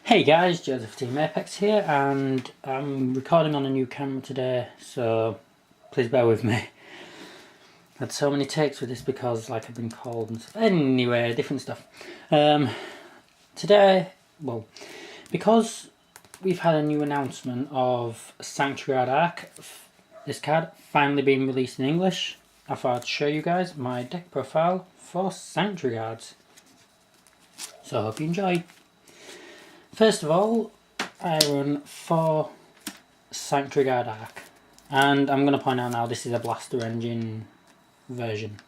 Hey guys, Joseph Team Apex here, and I'm recording on a new camera today, so please bear with me. I had so many takes with this because I've been called and stuff. Anyway, different stuff. Today, because we've had a new announcement of Sanctuary Guard Arc, this card finally being released in English, I thought I'd show you guys my deck profile for Sanctuary Guards. So I hope you enjoy. First of all, I run 4 Sanctuary Guard Arc, and I'm going to point out now this is a Blaster Engine version.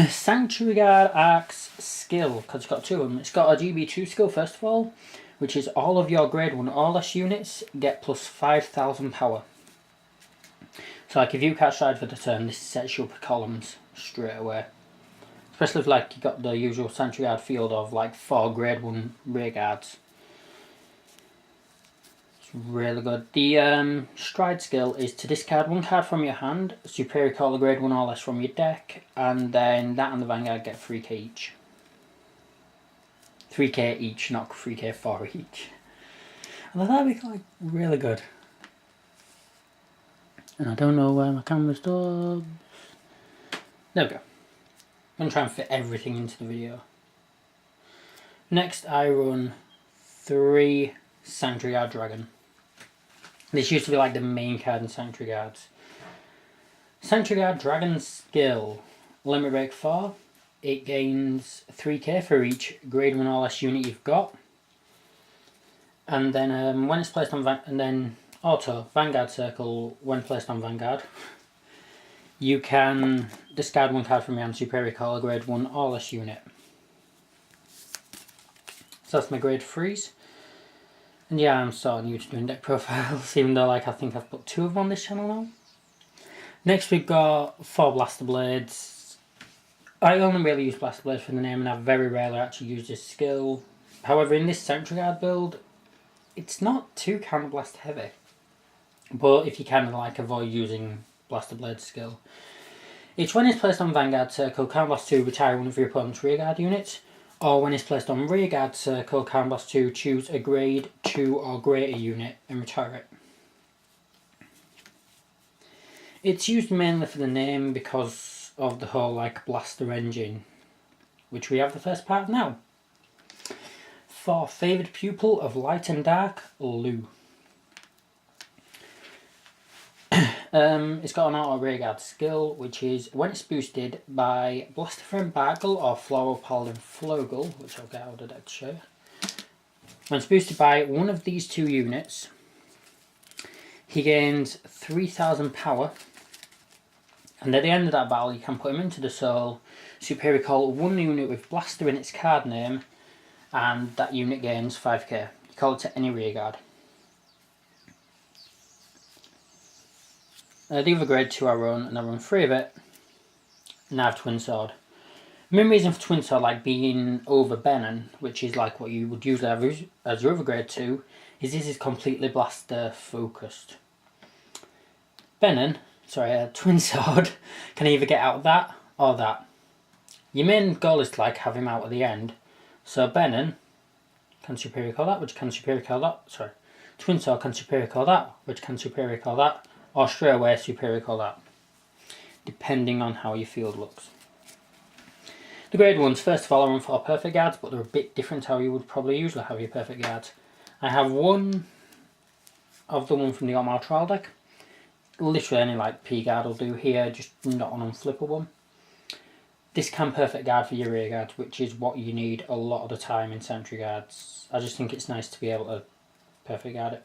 Sanctuary Guard Arc's skill, because it's got 2 of them, it's got a GB2 skill first of all, which is all of your grade 1 or less units get plus 5,000 power. So if you catch side for the turn, this sets you up columns straight away. Especially if you got the usual Sanctuary Guard field of 4 grade 1 rear guards. It's really good. The stride skill is to discard 1 card from your hand, Superior Caller grade 1 or less from your deck, and then that and the Vanguard get 3k each. 3k each, not 3k for each. And that'd be really good. And I don't know where my camera stops. There we go. I'm going to try and fit everything into the video. Next I run 3 Sanctuary Guard Dragon. This used to be the main card in Sanctuary Guards. Sanctuary Guard Dragon skill, limit break 4. It gains 3k for each grade 1 or less unit you've got. And then when it's placed on and then auto Vanguard Circle when placed on Vanguard. You can discard 1 card from your hand, Superior Caller grade 1 or less unit. So that's my grade 3s. And yeah, I'm sort of new to doing deck profiles, even though I think I've put 2 of them on this channel now. Next we've got 4 Blaster Blades. I only really use Blaster Blades for the name, and I very rarely actually use this skill. However, in this Sanctuary Guard build, it's not too Counter Blast heavy. But if you can avoid using Blaster Blade skill. Each when it's placed on Vanguard Circle, Counter Blast 2 retire 1 of your opponent's rearguard units, or when it's placed on Rearguard Circle, Counter Blast 2 choose a grade 2 or greater unit and retire it. It's used mainly for the name because of the whole Blaster Engine, which we have the first part of now. For Favoured Pupil of Light and Dark, Lou. It's got an auto rearguard skill, which is when it's boosted by Blaster Friend Barkle or Floral Paladin Flogel, which I'll get out of the deck to show you. When it's boosted by one of these 2 units, he gains 3,000 power, and at the end of that battle you can put him into the soul, Superior Call 1 unit with Blaster in its card name, and that unit gains 5k. You call it to any rearguard. The other grade 2 I run, and I run 3 of it, and I have Twin Sword. The main reason for Twin Sword being over Benon, which is what you would usually have as your other grade 2, is this is completely Blaster focused. Twin Sword can either get out that or that. Your main goal is to have him out at the end, so Benon can Superior Call that, which can Superior Call that, Twin Sword can Superior Call that, which can Superior Call that, or straight away Superior Call that, depending on how your field looks. The grade 1s, first of all, I run 4 Perfect Guards, but they're a bit different how you would probably usually have your Perfect Guards. I have 1 of the one from the Ormal Trial deck. Literally any P guard will do here, just not an unflippable one. This can Perfect Guard for your rear guards, which is what you need a lot of the time in Sanctuary Guards. I just think it's nice to be able to Perfect Guard it.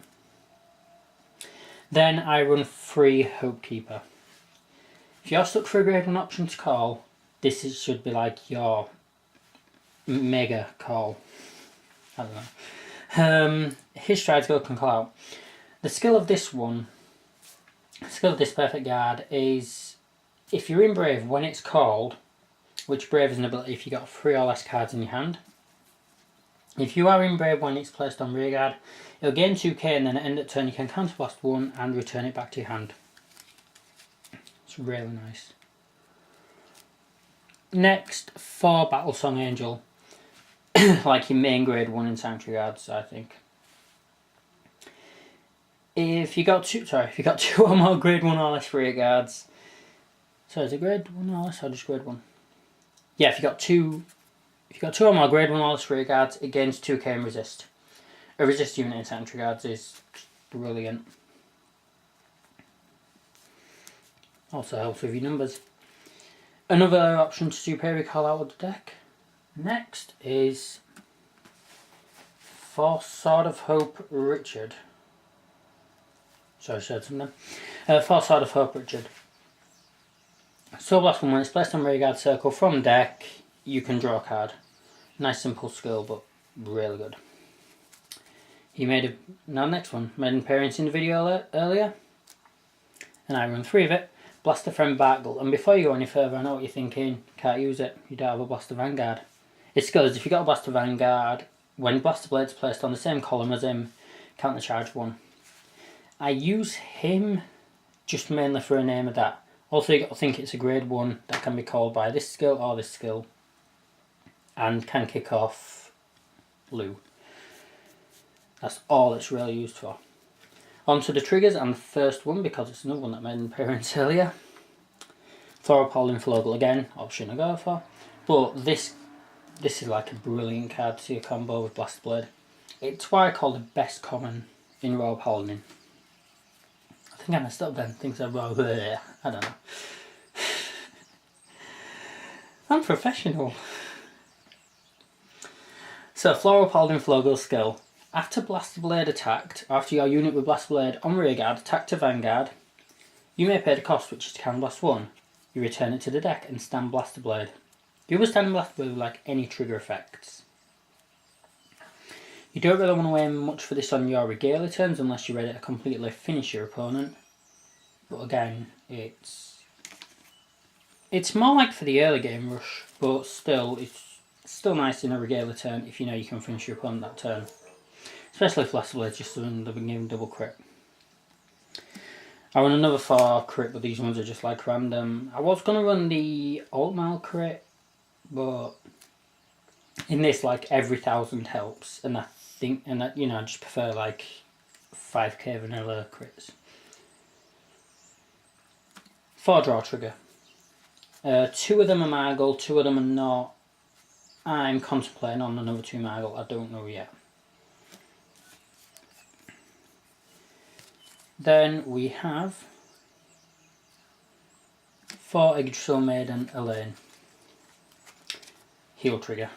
Then I run 3 Hope Keeper. If you're stuck for a grade 1 option to call, this should be your mega call. I don't know. His stride skill can call out. The skill of this Perfect Guard is if you're in Brave when it's called, which Brave is an ability if you got 3 or less cards in your hand. If you are in Brave when it's placed on Rearguard, it'll gain 2k, and then at end of turn you can counterblast 1 and return it back to your hand. It's really nice. Next, for Battlesong Angel. like your main grade 1 in Sanctuary Guards, I think. If you got two or more grade 1 or less rear guards. So is it grade 1 or less or just grade 1? Yeah, if you got two or more grade 1 or less rear guards, it gains 2k in resist. A resist unit in Sanctuary Guards is brilliant. Also helps with your numbers. Another option to superior call out of the deck. Next is for Sword of Hope Richard. Sorry, I said something. For Sword of Hope Richard. Soul Blast 1, when it's placed on rear guard circle from deck, you can draw a card. Nice simple skill, but really good. Next one, made an appearance in the video earlier, and I run 3 of it. Blaster Friend Barkle, and before you go any further, I know what you're thinking, can't use it, you don't have a Blaster Vanguard. It's good, if you got a Blaster Vanguard, when Blaster Blade's placed on the same column as him, counter charge 1. I use him just mainly for a name of that. Also, you got to think it's a grade 1 that can be called by this skill or this skill, and can kick off Lou. That's all it's really used for. On to the triggers, and the first one, because it's another one that made an appearance earlier. Thoropol in Flogel again, option I go for. But this is like a brilliant card to see a combo with Blaster Blade. It's why I call the best common in Royal Paladin. I think I messed up then, things are wrong there. I don't know. I'm professional. So, Floral Paladin Flogel skill. After Blaster Blade attacked, after your unit with Blaster Blade on rearguard attacked to Vanguard, you may pay the cost, which is Can Blast 1. You return it to the deck and stand Blaster Blade. You will stand Blaster Blade with like any trigger effects. You don't really want to aim much for this on your Regalia turns unless you're ready to completely finish your opponent. But again, it's more like for the early game rush, but still, it's still nice in a Regalia turn if you know you can finish your opponent that turn. Especially if Blaster Blade's just doing double crit. I run another 4 crit, but these ones are just like random. I was going to run the Altmal crit, but in this, like, every 1,000 helps, and I just prefer like 5k vanilla crits. 4 draw trigger. 2 of them are Margle, 2 of them are not. I'm contemplating on another 2 Margle, I don't know yet. Then we have 4 Yggdrasil Maiden Elaine. Heal trigger.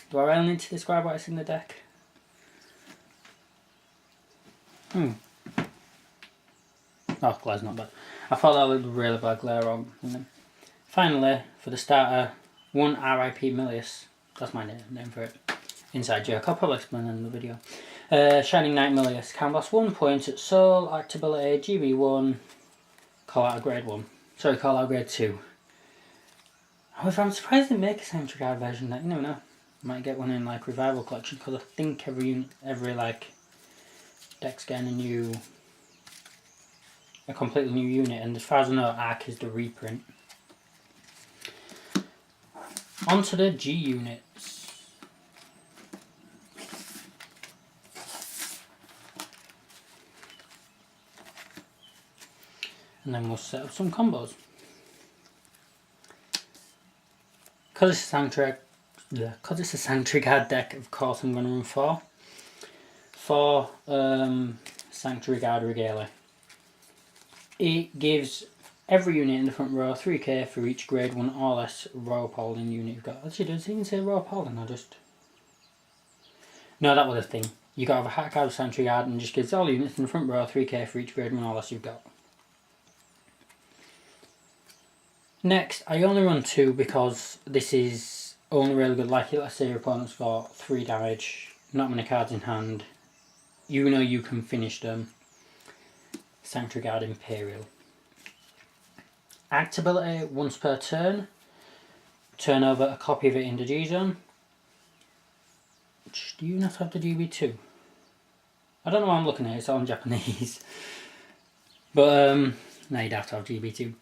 Do I really need to describe what is in the deck? Oh, glare's not bad. I thought that looked really bad glare on. Finally, for the starter, 1 RIP Milius. That's my name for it. Inside joke, I'll probably explain in the video. Shining Knight Milius. Can blast 1 point at soul, actability, GB1, call out a grade 1. Sorry, call out grade 2. However, I'm surprised they make a Sanctuary Guard version that, you never know. Might get one in like Revival Collection, because I think every like deck's getting a completely new unit, and as far as I know, Arc is the reprint. Onto the G units. And then we'll set up some combos. Because it's a Sanctuary Guard deck, of course I'm going to run 4 Sanctuary Guard Regalia. It gives every unit in the front row 3k for each grade 1 or less Royal Paladin unit you've got. Actually, does it even say Royal Paladin? No, that was a thing. You got to have a hat card of Sanctuary Guard, and it just gives all units in the front row 3k for each grade 1 or less you've got. Next, I only run 2 because this is only really good. Like, let's say your opponent's got 3 damage, not many cards in hand. You know you can finish them. Sanctuary Guard Imperial. Actability once per turn. Turn over a copy of it in the G-Zone. Do you not have the GB2? I don't know what I'm looking at, it's all in Japanese. But, no, you'd have to have GB2.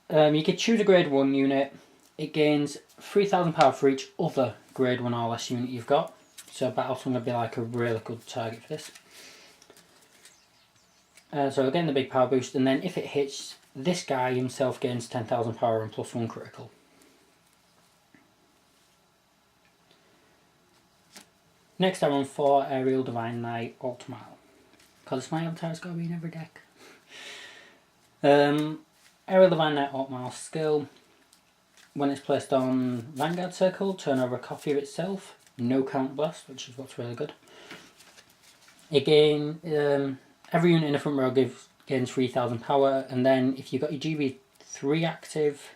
You can choose a grade 1 unit. It gains 3,000 power for each other grade 1 or less unit you've got. So Battle Tongue would be like a really good target for this. So again the big power boost, and then if it hits, this guy himself gains 10,000 power and +1 critical. Next I run 4 Aerial Divine Knight Altmile, because it's my avatar, it's got to be in every deck. Aerial Divine Knight Altmile skill. When it's placed on Vanguard Circle, turn over a copy of itself. No Count Blast, which is what's really good. Again, every unit in the front row gains 3,000 power, and then if you've got your GB3 active,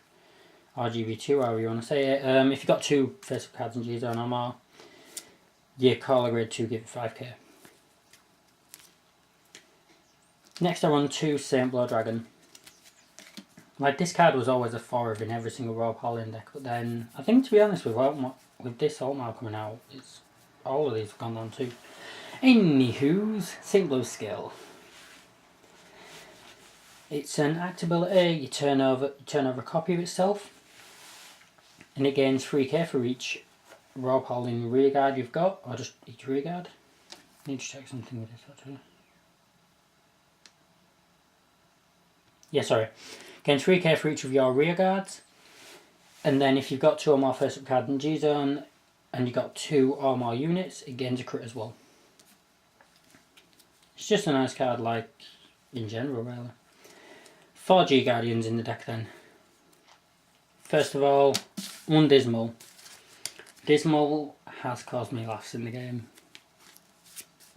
or GB2, however you want to say it, if you've got 2 face-up cards in G-Zone or more, your Caller grade 2 give it 5k. Next I run 2 Saint Blow Dragon. Like, this card was always a 4 in every single Royal Paladin deck, but then I think, to be honest, with this Altmile coming out, all of these have gone down too. Anywho's, Saint Blow's skill. It's an act ability. You turn over a copy of itself, and it gains 3k for each Royal Paladin rearguard you've got, or just each rearguard. I need to check something with this actually. Yeah, sorry. Gains 3k for each of your rearguards, and then if you've got 2 or more face-up cards in G-Zone, and you've got 2 or more units, it gains a crit as well. It's just a nice card, like, in general, really. 4 G-Guardians in the deck then. First of all, 1 Dismal. Dismal has caused me laughs in the game.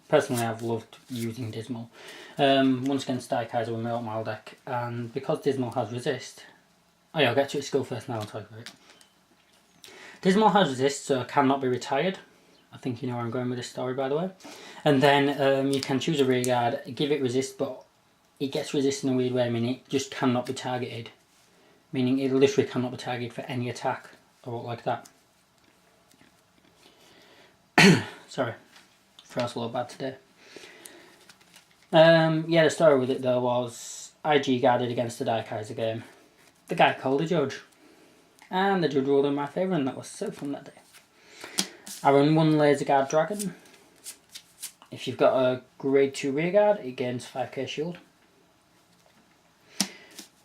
Personally, I've loved using Dismal. Once again, Stykaiser with my Altmile deck, and because Dismal has resist... Oh yeah, I'll get to its skill first, now I'll talk about it. Dismal has resist, so cannot be retired. I think you know where I'm going with this story, by the way. And then you can choose a rearguard, give it resist, but it gets resist in a weird way, meaning it just cannot be targeted. Meaning it literally cannot be targeted for any attack, or like that. Sorry, throat's a little bad today. Yeah, the story with it though was I G-guarded against the Daikaiser game. The guy called a judge, and the judge ruled in my favour, and that was so fun that day. I run 1 Laser Guard Dragon. If you've got a grade 2 rearguard, it gains 5k shield.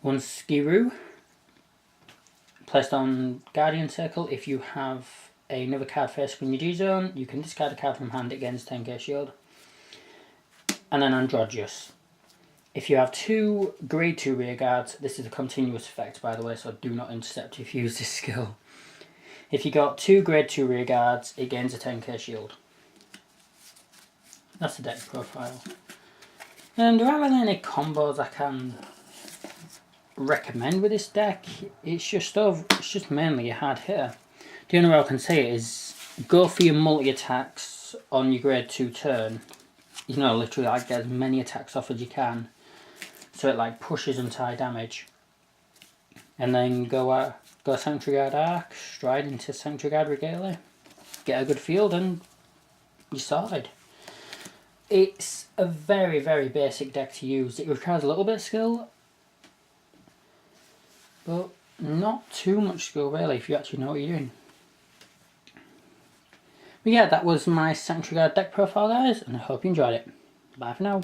1 Skiroo. Placed on Guardian Circle, if you have another card face up in your G-Zone, you can discard a card from hand, it gains 10k shield. And then Androgyos. If you have 2 grade 2 rearguards, this is a continuous effect by the way, so do not intercept if you use this skill. If you got 2 grade 2 rearguards, it gains a 10k shield. That's the deck profile. And there aren't really any combos I can recommend with this deck. It's just mainly a hard hitter. The only way I can say it is go for your multi-attacks on your grade 2 turn. You know, literally like get as many attacks off as you can, so it like pushes and tie damage. And then go Sanctuary Guard Arc, stride into Sanctuary Guard Regalia, get a good field, and you're sorted. It's a very, very basic deck to use. It requires a little bit of skill, but not too much skill really if you actually know what you're doing. But yeah, that was my Sanctuary Guard deck profile, guys, and I hope you enjoyed it. Bye for now.